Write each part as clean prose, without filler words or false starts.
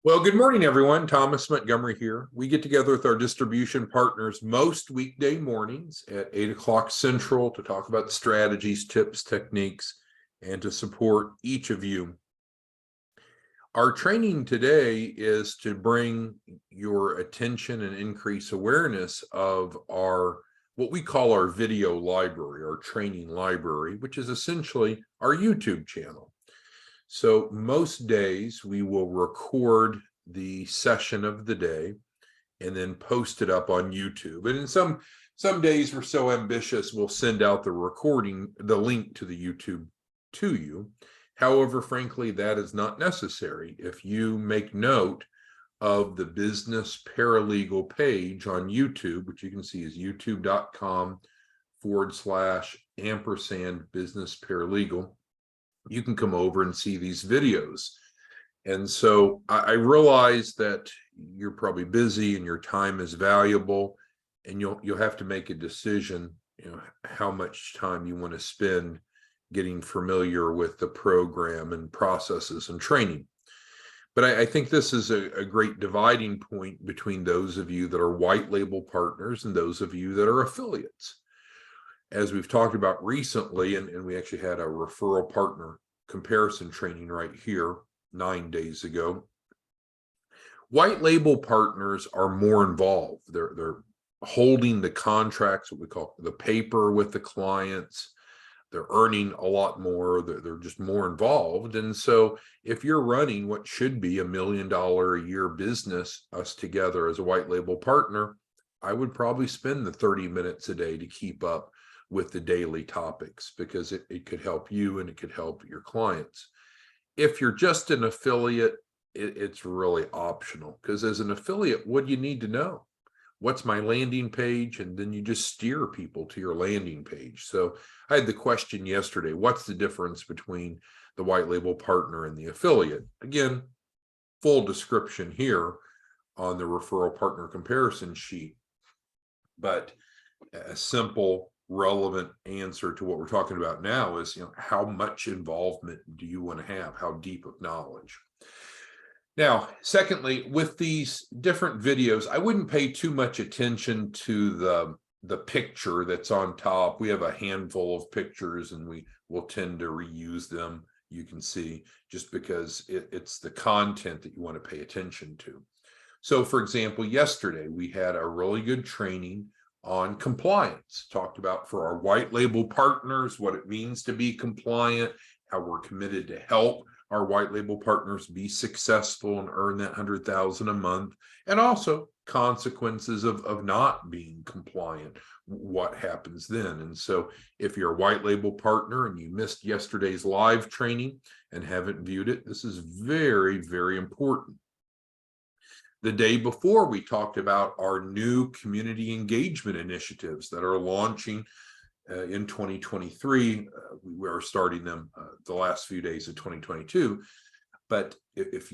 Well, good morning, everyone. Thomas Montgomery here. We get together with our distribution partners most weekday mornings at 8 o'clock Central to talk about strategies, tips, techniques, and to support each of you. Our training today is to bring your attention and increase awareness of what we call our video library, our training library, which is essentially our YouTube channel. So most days we will record the session of the day and then post it up on YouTube. And in some days we're so ambitious, we'll send out the link to the YouTube to you. However, frankly, that is not necessary. If you make note of the business paralegal page on YouTube, which you can see is youtube.com/ampersand business paralegal, you can come over and see these videos. And so I realize that you're probably busy and your time is valuable, and you'll have to make a decision, how much time you want to spend getting familiar with the program and processes and training. But I think this is a great dividing point between those of you that are white label partners and those of you that are affiliates. As we've talked about recently, and we actually had a referral partner comparison training right here 9 days ago, white label partners are more involved. They're holding the contracts, what we call the paper with the clients. They're earning a lot more. They're just more involved. And so if you're running what should be $1 million a year business, us together as a white label partner, I would probably spend the 30 minutes a day to keep up with the daily topics, because it could help you and it could help your clients. If you're just an affiliate, it's really optional, because as an affiliate, what do you need to know? What's my landing page? And then you just steer people to your landing page. So I had the question yesterday, what's the difference between the white label partner and the affiliate? Again, full description here on the referral partner comparison sheet, but a simple, relevant answer to what we're talking about now is, how much involvement do you want to have? How deep of knowledge? Now, secondly, with these different videos, I wouldn't pay too much attention to the picture that's on top. We have a handful of pictures and we will tend to reuse them, you can see, just because it's the content that you want to pay attention to. So for example, yesterday we had a really good training on compliance, talked about for our white label partners, what it means to be compliant, how we're committed to help our white label partners be successful and earn that $100,000 a month, and also consequences of not being compliant, what happens then. And so if you're a white label partner and you missed yesterday's live training and haven't viewed it, this is very, very important. The day before, we talked about our new community engagement initiatives that are launching in 2023. We are starting them the last few days of 2022. But if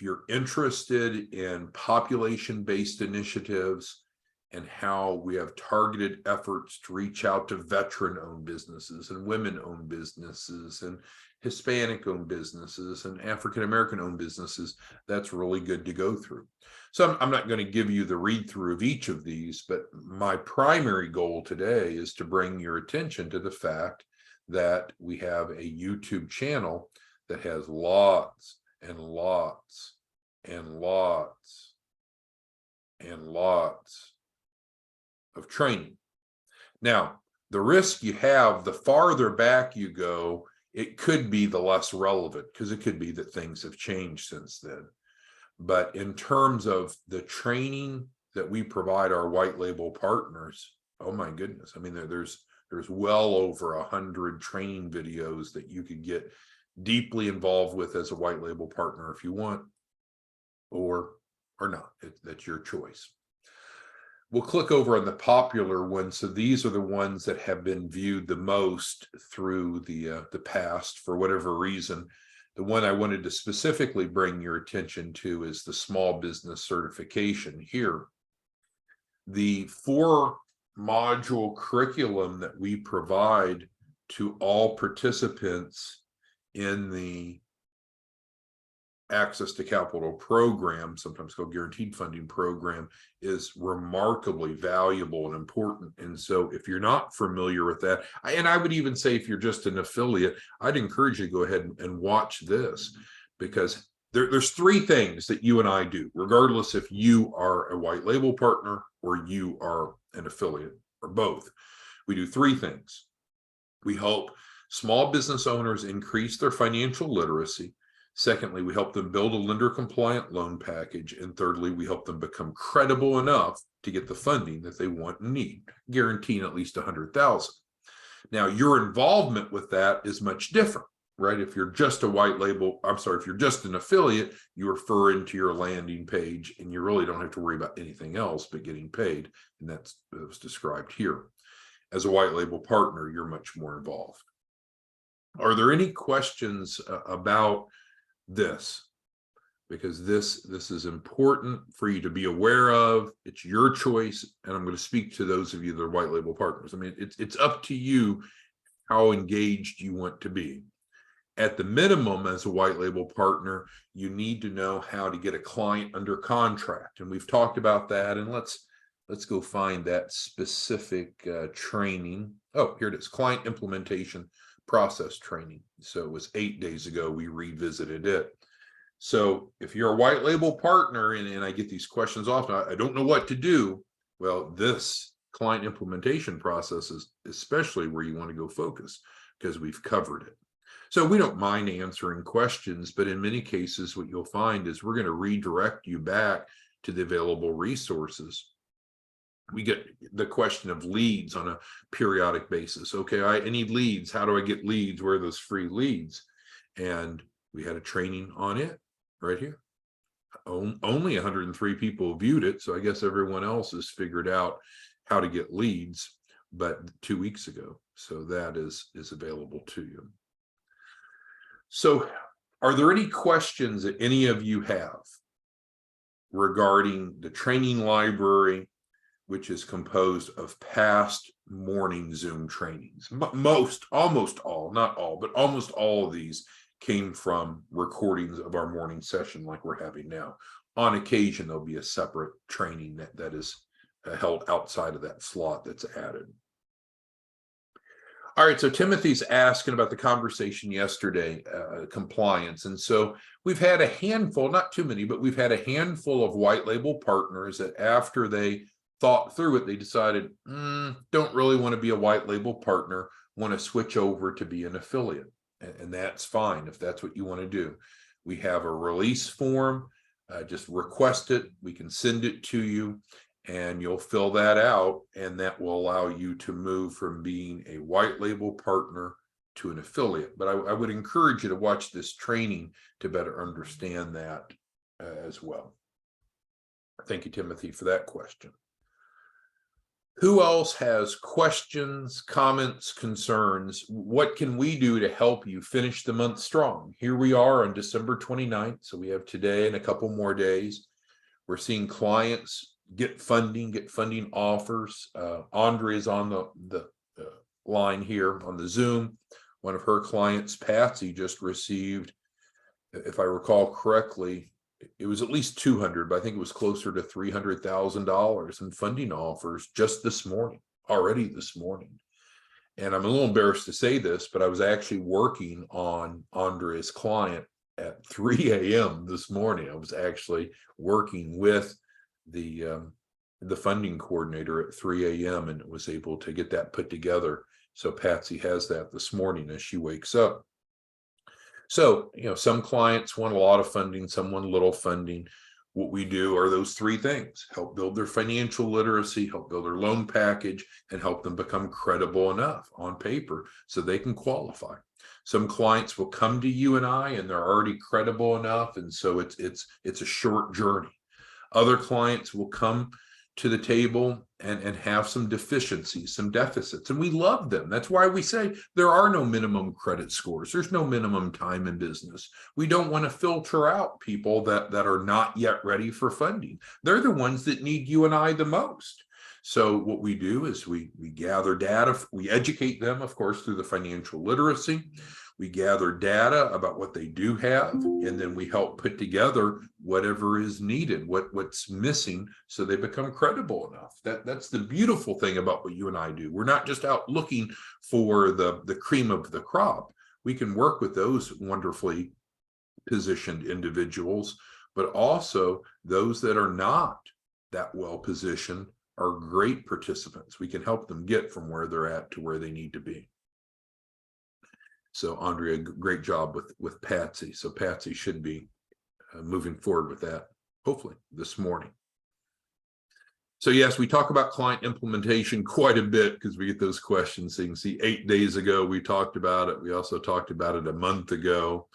you're interested in population-based initiatives and how we have targeted efforts to reach out to veteran-owned businesses and women-owned businesses and Hispanic-owned businesses and African-American-owned businesses, that's really good to go through. So I'm not going to give you the read-through of each of these, but my primary goal today is to bring your attention to the fact that we have a YouTube channel that has lots and lots and lots and lots of training. Now, the risk you have, the farther back you go, it could be the less relevant, because it could be that things have changed since then. But in terms of the training that we provide our white label partners, oh my goodness, I mean, there's well over 100 training videos that you could get deeply involved with as a white label partner if you want, or not. That's your choice. We'll click over on the popular ones. So these are the ones that have been viewed the most through the past for whatever reason. The one I wanted to specifically bring your attention to is the small business certification here. The 4-module curriculum that we provide to all participants in the access to capital program, sometimes called guaranteed funding program, is remarkably valuable and important. And so if you're not familiar with that, and I would even say if you're just an affiliate, I'd encourage you to go ahead and watch this, because there's three things that you and I do, regardless if you are a white label partner or you are an affiliate or both. We do three things. We help small business owners increase their financial literacy. Secondly, we help them build a lender compliant loan package. And thirdly, we help them become credible enough to get the funding that they want and need, guaranteeing at least $100,000. Now, your involvement with that is much different, right? If you're just a white label, if you're just an affiliate, you refer into your landing page and you really don't have to worry about anything else but getting paid. And that was described here. As a white label partner, you're much more involved. Are there any questions about this? Because this is important for you to be aware of. It's your choice, and I'm going to speak to those of you that are white label partners. I mean, it's up to you how engaged you want to be. At the minimum, as a white label partner, you need to know how to get a client under contract, and we've talked about that. And let's go find that specific training. Oh, here it is, client implementation process training. So it was 8 days ago we revisited it. So if you're a white label partner, and I get these questions often, I don't know what to do. Well, this client implementation process is especially where you want to go focus, because we've covered it. So we don't mind answering questions, but in many cases, what you'll find is we're going to redirect you back to the available resources. We get the question of leads on a periodic basis. Okay, I need leads. How do I get leads? Where are those free leads? And we had a training on it right here. Only 103 people viewed it, so I guess everyone else has figured out how to get leads, but 2 weeks ago. So that is available to you. So are there any questions that any of you have regarding the training library, which is composed of past morning Zoom trainings? Almost all, not all, but almost all of these came from recordings of our morning session like we're having now. On occasion, there'll be a separate training that is held outside of that slot that's added. All right, so Timothy's asking about the conversation yesterday, compliance. And so we've had a handful, not too many, but we've had a handful of white label partners that after they thought through it, they decided, don't really want to be a white label partner, want to switch over to be an affiliate. And that's fine if that's what you want to do. We have a release form, just request it. We can send it to you and you'll fill that out, and that will allow you to move from being a white label partner to an affiliate. But I would encourage you to watch this training to better understand that as well. Thank you, Timothy, for that question. Who else has questions, comments, concerns? What can we do to help you finish the month strong? Here we are on December 29th. So we have today and a couple more days. We're seeing clients get funding offers. Andre is on the line here on the Zoom. One of her clients, Patsy, just received, if I recall correctly, it was at least 200, but I think it was closer to $300,000 in funding offers just already this morning. And I'm a little embarrassed to say this, but I was actually working on Andrea's client at 3 a.m. this morning. I was actually working with the funding coordinator at 3 a.m. and was able to get that put together. So Patsy has that this morning as she wakes up. So, some clients want a lot of funding, some want little funding. What we do are those three things: help build their financial literacy, help build their loan package, and help them become credible enough on paper so they can qualify. Some clients will come to you and I, and they're already credible enough, and so it's a short journey. Other clients will come to the table and have some deficiencies, some deficits, and we love them. That's why we say there are no minimum credit scores. There's no minimum time in business. We don't want to filter out people that are not yet ready for funding. They're the ones that need you and I the most. So what we do is we gather data, we educate them, of course, through the financial literacy. We gather data about what they do have, and then we help put together whatever is needed, what's missing, so they become credible enough. That's the beautiful thing about what you and I do. We're not just out looking for the cream of the crop. We can work with those wonderfully positioned individuals, but also those that are not that well positioned are great participants. We can help them get from where they're at to where they need to be. So Andrea, great job with Patsy. So Patsy should be moving forward with that, hopefully this morning. So yes, we talk about client implementation quite a bit because we get those questions. So you can see 8 days ago, we talked about it. We also talked about it a month ago.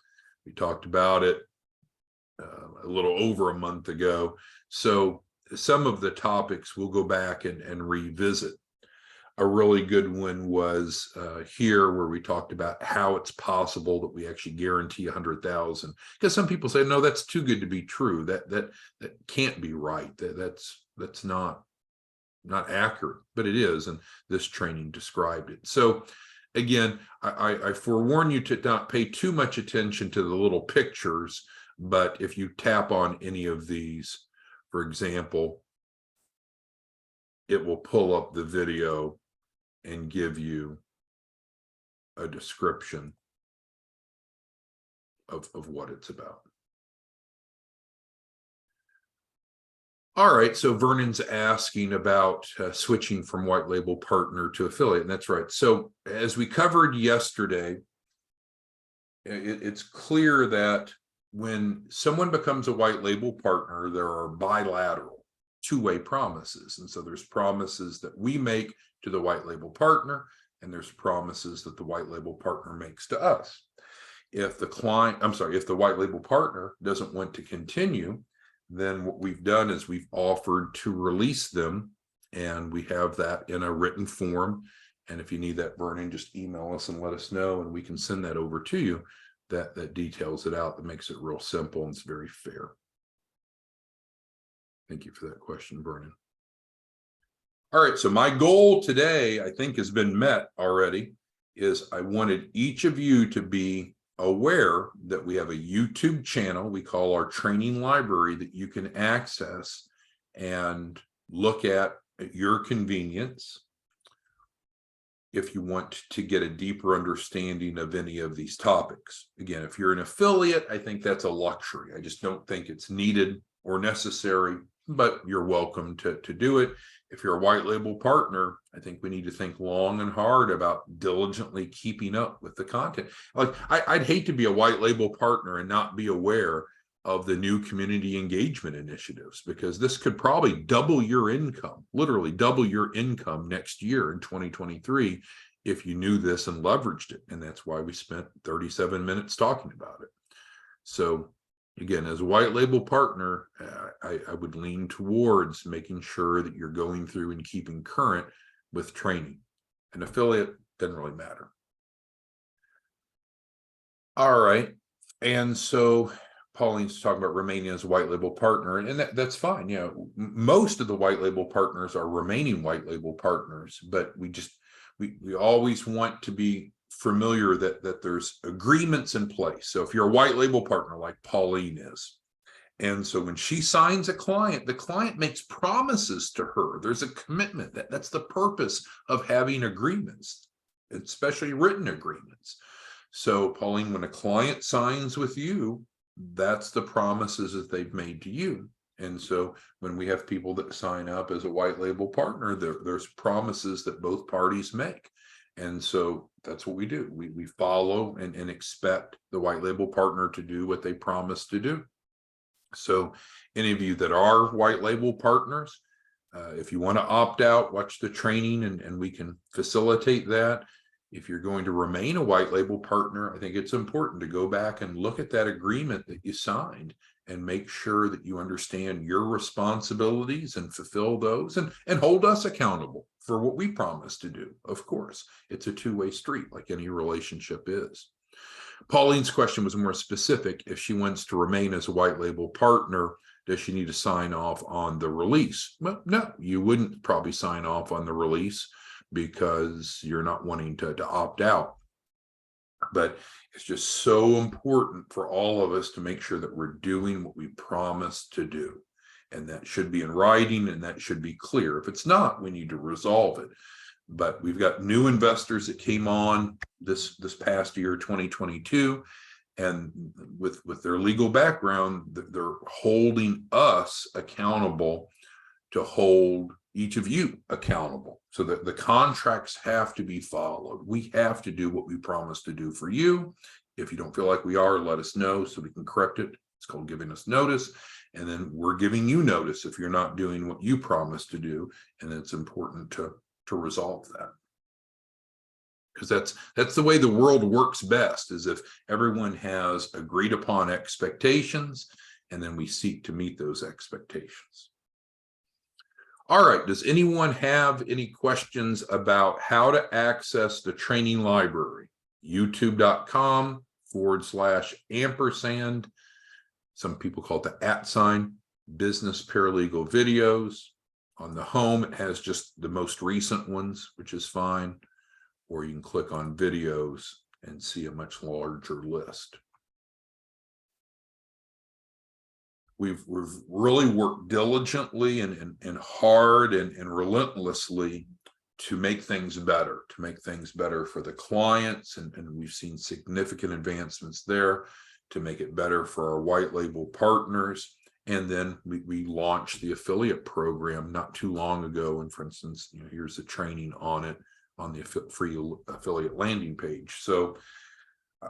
We talked about it a little over a month ago. So some of the topics we'll go back and revisit. A really good one was here where we talked about how it's possible that we actually guarantee 100,000, because some people say, no, that's too good to be true. That can't be right. That's not accurate, but it is. And this training described it. So again, I forewarn you to not pay too much attention to the little pictures, but if you tap on any of these, for example, it will pull up the video and give you a description of what it's about. All right, so Vernon's asking about switching from white label partner to affiliate, and that's right. So as we covered yesterday, it's clear that when someone becomes a white label partner, there are bilateral two-way promises. And so there's promises that we make to the white label partner, and there's promises that the white label partner makes to us. If the white label partner doesn't want to continue, then what we've done is we've offered to release them, and we have that in a written form. And if you need that, Vernon, just email us and let us know, and we can send that over to you. That details it out, that makes it real simple, and it's very fair. Thank you for that question, Vernon. All right, so my goal today, I think, has been met already, is I wanted each of you to be aware that we have a YouTube channel we call our training library that you can access and look at your convenience if you want to get a deeper understanding of any of these topics. Again, if you're an affiliate, I think that's a luxury. I just don't think it's needed or necessary, but you're welcome to do it. If you're a white label partner, I think we need to think long and hard about diligently keeping up with the content. Like I'd hate to be a white label partner and not be aware of the new community engagement initiatives, because this could probably double your income, literally double your income next year in 2023 if you knew this and leveraged it. And that's why we spent 37 minutes talking about it. So again, as a white label partner, I would lean towards making sure that you're going through and keeping current with training. An affiliate doesn't really matter. All right. And so Pauline's talking about remaining as a white label partner, and that's fine. You know, most of the white label partners are remaining white label partners, but we always want to be familiar that there's agreements in place. So if you're a white label partner like Pauline is, and so when she signs a client, the client makes promises to her. There's a commitment. That's the purpose of having agreements, especially written agreements. So Pauline, when a client signs with you, that's the promises that they've made to you. And so when we have people that sign up as a white label partner, there's promises that both parties make. And so that's what we do. We follow and expect the white label partner to do what they promise to do. So any of you that are white label partners, if you want to opt out, watch the training and we can facilitate that. If you're going to remain a white label partner, I think it's important to go back and look at that agreement that you signed and make sure that you understand your responsibilities and fulfill those and hold us accountable for what we promise to do. Of course, it's a two-way street like any relationship is. Pauline's question was more specific. If she wants to remain as a white label partner, does she need to sign off on the release? Well, no, you wouldn't probably sign off on the release because you're not wanting to opt out. But It's just so important for all of us to make sure that we're doing what we promised to do. And that should be in writing, and that should be clear. If it's not, we need to resolve it. But we've got new investors that came on this past year, 2022, and with their legal background, they're holding us accountable to hold each of you accountable. So that the contracts have to be followed. We have to do what we promised to do for you. If you don't feel like we are, let us know so we can correct it. It's called giving us notice. And then we're giving you notice if you're not doing what you promised to do. And it's important to resolve that. Because that's the way the world works best, is if everyone has agreed upon expectations, and then we seek to meet those expectations. All right, does anyone have any questions about how to access the training library? youtube.com/ampersand. Some people call it the @ business paralegal videos. On the home, it has just the most recent ones, which is fine. Or you can click on videos and see a much larger list. We've really worked diligently and hard and relentlessly to make things better, for the clients. And we've seen significant advancements there to make it better for our white label partners. And then we launched the affiliate program not too long ago. And for instance, here's the training on it on the free affiliate landing page. So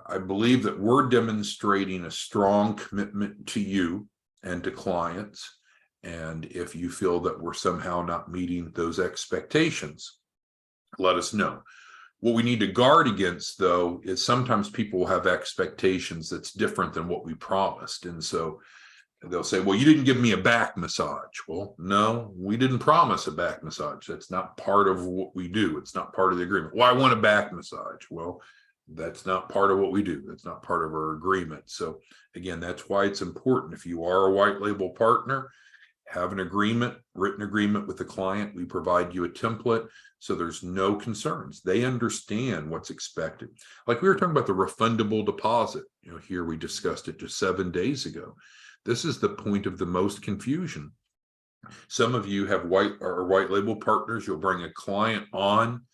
I believe that we're demonstrating a strong commitment to you and to clients. And if you feel that we're somehow not meeting those expectations, let us know. What we need to guard against, though, is sometimes people will have expectations that's different than what we promised. And so they'll say, well, you didn't give me a back massage. Well, no, we didn't promise a back massage. That's not part of what we do. It's not part of the agreement. Well, I want a back massage. Well, that's not part of what we do. That's not part of our agreement. So again, that's why it's important. If you are a white label partner, have an agreement, written agreement with the client. We provide you a template so there's no concerns. They understand what's expected. Like we were talking about the refundable deposit. Here we discussed it just 7 days ago. This is the point of the most confusion. Some of you have white label partners. You'll bring a client on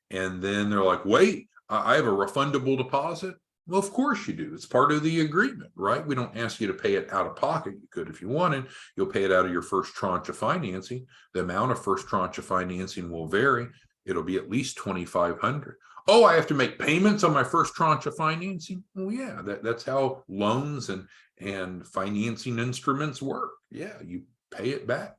and then they're like, wait, I have a refundable deposit. Well, of course you do. It's part of the agreement, right? We don't ask you to pay it out of pocket. You could if you wanted. You'll pay it out of your first tranche of financing. The amount of first tranche of financing will vary. It'll be at least $2,500. Oh, I have to make payments on my first tranche of financing? Well, yeah, that's how loans and financing instruments work. Yeah, you pay it back.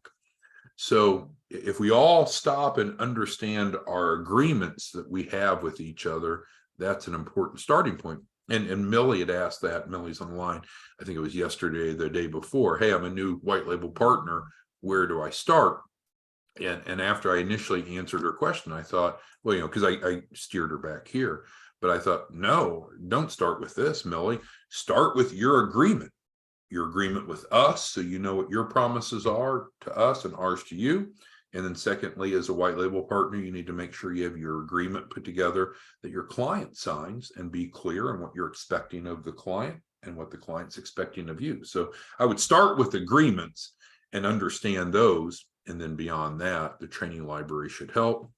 So if we all stop and understand our agreements that we have with each other, that's an important starting point. And Millie had asked that. Millie's online. I think it was yesterday, the day before. Hey, I'm a new white label partner. Where do I start? And after I initially answered her question, I thought, well, because I steered her back here, but I thought, no, don't start with this, Millie. Start with your agreement with us, so you know what your promises are to us and ours to you. And then secondly, as a white label partner, you need to make sure you have your agreement put together that your client signs, and be clear on what you're expecting of the client and what the client's expecting of you. So I would start with agreements and understand those. And then beyond that, the training library should help.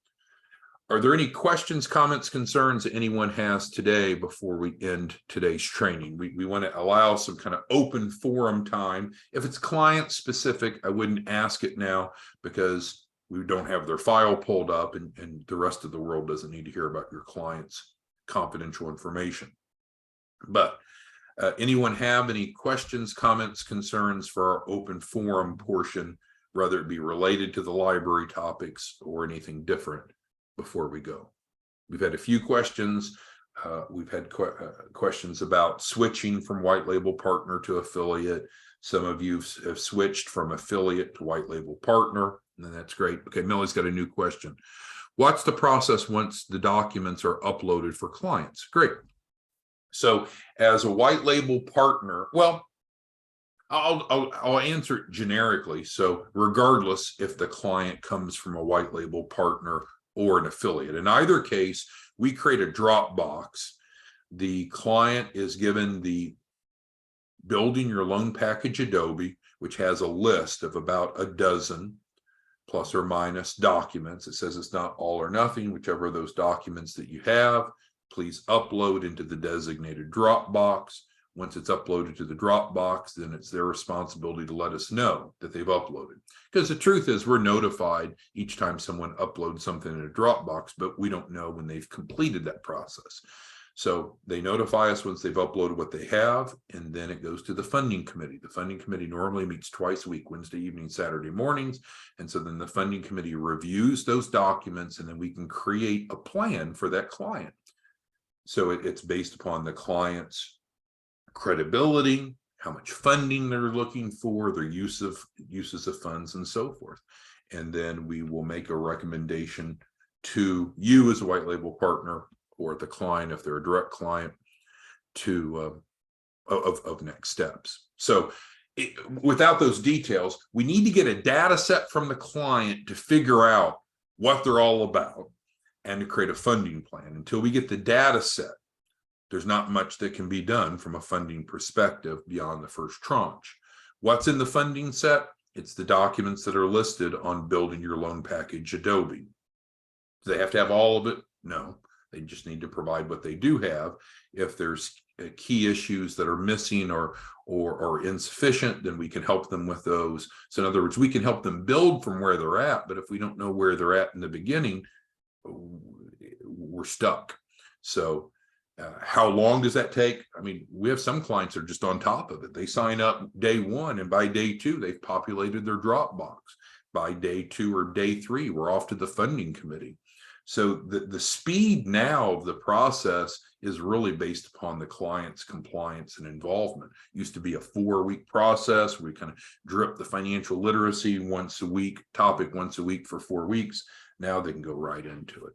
Are there any questions, comments, concerns that anyone has today before we end today's training? We want to allow some kind of open forum time. If it's client specific, I wouldn't ask it now because we don't have their file pulled up, and the rest of the world doesn't need to hear about your client's confidential information. But anyone have any questions, comments, concerns for our open forum portion, whether it be related to the library topics or anything different? Before we go, we've had a few questions. We've had questions about switching from white label partner to affiliate. Some of you have switched from affiliate to white label partner, and that's great. Okay, Millie's got a new question. What's the process once the documents are uploaded for clients? Great. So as a white label partner, well, I'll answer it generically. So regardless if the client comes from a white label partner or an affiliate, in either case, we create a Dropbox The client is given the Building Your Loan Package Adobe, which has a list of about a dozen plus or minus documents. It says it's not all or nothing. Whichever of those documents that you have, please upload into the designated Dropbox. Once it's uploaded to the Dropbox, then it's their responsibility to let us know that they've uploaded. Because the truth is, we're notified each time someone uploads something in a Dropbox, but we don't know when they've completed that process. So they notify us once they've uploaded what they have, and then it goes to the funding committee. The funding committee normally meets twice a week, Wednesday evening, Saturday mornings. And so then the funding committee reviews those documents, and then we can create a plan for that client. So it's based upon the client's credibility, how much funding they're looking for, their uses of funds, and so forth. And then we will make a recommendation to you as a white label partner, or the client if they're a direct client, to of next steps. So without those details, we need to get a data set from the client to figure out what they're all about and to create a funding plan. Until we get the data set, there's not much that can be done from a funding perspective beyond the first tranche. What's in the funding set? It's the documents that are listed on Building Your Loan Package Adobe. Do they have to have all of it? No. They just need to provide what they do have. If there's key issues that are missing or insufficient, then we can help them with those. So in other words, we can help them build from where they're at, but if we don't know where they're at in the beginning, we're stuck. So how long does that take? I mean, we have some clients that are just on top of it. They sign up day one, and by day two, they've populated their Dropbox. By day two or day three, we're off to the funding committee. So the speed now of the process is really based upon the client's compliance and involvement. It used to be a 4-week process. We kind of drip the financial literacy once a week, topic once a week for 4 weeks. Now they can go right into it.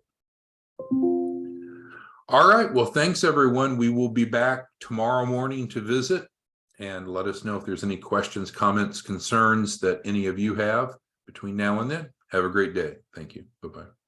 All right. Well, thanks, everyone. We will be back tomorrow morning to visit, and let us know if there's any questions, comments, concerns that any of you have between now and then. Have a great day. Thank you. Bye-bye.